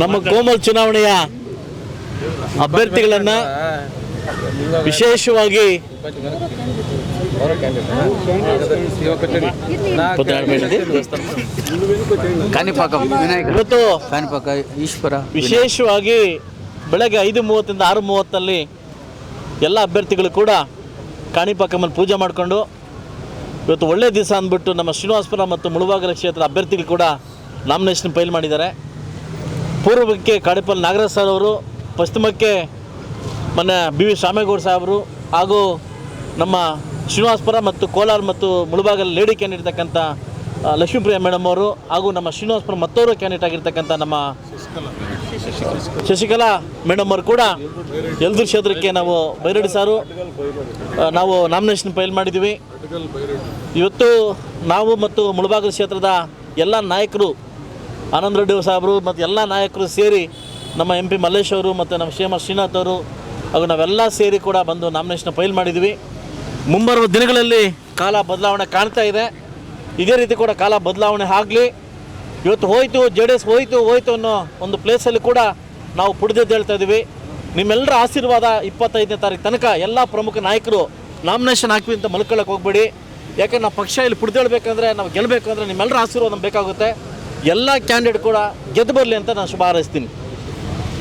ನಮ್ಮ ಕೋಮಲ್ ಚುನಾವಣೆಯ ಅಭ್ಯರ್ಥಿಗಳನ್ನು ವಿಶೇಷವಾಗಿ ಇವತ್ತು ವಿಶೇಷವಾಗಿ ಬೆಳಗ್ಗೆ 5:30 6:30 ಎಲ್ಲ ಅಭ್ಯರ್ಥಿಗಳು ಕೂಡ ಕಾಣಿಪಾಕಮ್ಮನ ಪೂಜೆ ಮಾಡಿಕೊಂಡು ಇವತ್ತು ಒಳ್ಳೆ ದಿವಸ ಅಂದ್ಬಿಟ್ಟು ನಮ್ಮ ಶ್ರೀನಿವಾಸಪುರ ಮತ್ತು ಮುಳಬಾಗಿಲು ಕ್ಷೇತ್ರ ಅಭ್ಯರ್ಥಿಗಳು ಕೂಡ ನಾಮಿನೇಷನ್ ಫೈಲ್ ಮಾಡಿದ್ದಾರೆ. ಪೂರ್ವಕ್ಕೆ ಕಾಡಿಪಲ್ಲಿ ನಾಗರಾಜ್ ಸರ್ ಅವರು, ಪಶ್ಚಿಮಕ್ಕೆ ಮೊನ್ನೆ BV ಶಾಮೇಗೌಡ ಸಾಹೇಬರು, ಹಾಗೂ ನಮ್ಮ ಶ್ರೀನಿವಾಸಪುರ ಮತ್ತು ಕೋಲಾರ ಮತ್ತು ಮುಳಬಾಗಿಲು ಲೇಡಿ ಕ್ಯಾಂಡಿಡೇಟ್ ಇರ್ತಕ್ಕಂಥ ಲಕ್ಷ್ಮೀಪ್ರಿಯ ಮೇಡಮ್ ಅವರು, ಹಾಗೂ ನಮ್ಮ ಶ್ರೀನಿವಾಸಪುರ ಮತ್ತವರು ಕ್ಯಾಂಡಿಡೇಟ್ ಆಗಿರ್ತಕ್ಕಂಥ ನಮ್ಮ ಶಶಿಕಲಾ ಮೇಡಮ್ ಅವರು ಕೂಡ ಯಲ್ದೂರು ಕ್ಷೇತ್ರಕ್ಕೆ ನಾವು ಬೈರಡಿ ಸಾರು ನಾವು ನಾಮಿನೇಷನ್ ಫೈಲ್ ಮಾಡಿದ್ದೀವಿ. ಇವತ್ತು ನಾವು ಮತ್ತು ಮುಳಬಾಗಿಲು ಕ್ಷೇತ್ರದ ಎಲ್ಲ ನಾಯಕರು, ಆನಂದ್ ರೆಡ್ಡಿ ಸಾಹೇಬರು ಮತ್ತು ಎಲ್ಲ ನಾಯಕರು ಸೇರಿ, ನಮ್ಮ MP ಮಲ್ಲೇಶ್ ಅವರು ಮತ್ತು ನಮ್ಮ ಶ್ರೀನಾಥ್ ಅವರು, ಹಾಗೂ ನಾವೆಲ್ಲ ಸೇರಿ ಕೂಡ ಬಂದು ನಾಮಿನೇಷನ್ ಫೈಲ್ ಮಾಡಿದ್ವಿ. ಮುಂಬರುವ ದಿನಗಳಲ್ಲಿ ಕಾಲ ಬದಲಾವಣೆ ಕಾಣ್ತಾ ಇದೆ. ಇದೇ ರೀತಿ ಕೂಡ ಕಾಲ ಬದಲಾವಣೆ ಆಗಲಿ. ಇವತ್ತು ಹೋಯಿತು JDS ಹೋಯಿತು ಅನ್ನೋ ಒಂದು ಪ್ಲೇಸಲ್ಲಿ ಕೂಡ ನಾವು ಪುಡ್ದೆದ್ದು ಹೇಳ್ತಾ ಇದ್ದೀವಿ. ನಿಮ್ಮೆಲ್ಲರ ಆಶೀರ್ವಾದ 25ನೇ ತಾರೀಕು ತನಕ ಎಲ್ಲ ಪ್ರಮುಖ ನಾಯಕರು ನಾಮಿನೇಷನ್ ಹಾಕಿ ಅಂತ ಮಲ್ಕೊಳ್ಳೋಕೆ ಹೋಗ್ಬೇಡಿ. ಯಾಕಂದ್ರೆ ನಾವು ಪಕ್ಷ ಇಲ್ಲಿ ಪುಡ್ದೇಳ್ಬೇಕಂದ್ರೆ, ನಾವು ಗೆಲ್ಲಬೇಕು ಅಂದರೆ ನಿಮ್ಮೆಲ್ಲರ ಆಶೀರ್ವಾದ ಬೇಕಾಗುತ್ತೆ. ಎಲ್ಲ ಕ್ಯಾಂಡಿಡೇಟ್ ಕೂಡ ಗೆದ್ದು ಬರಲಿ ಅಂತ ನಾನು ಶುಭ ಹಾರೈಸ್ತೀನಿ.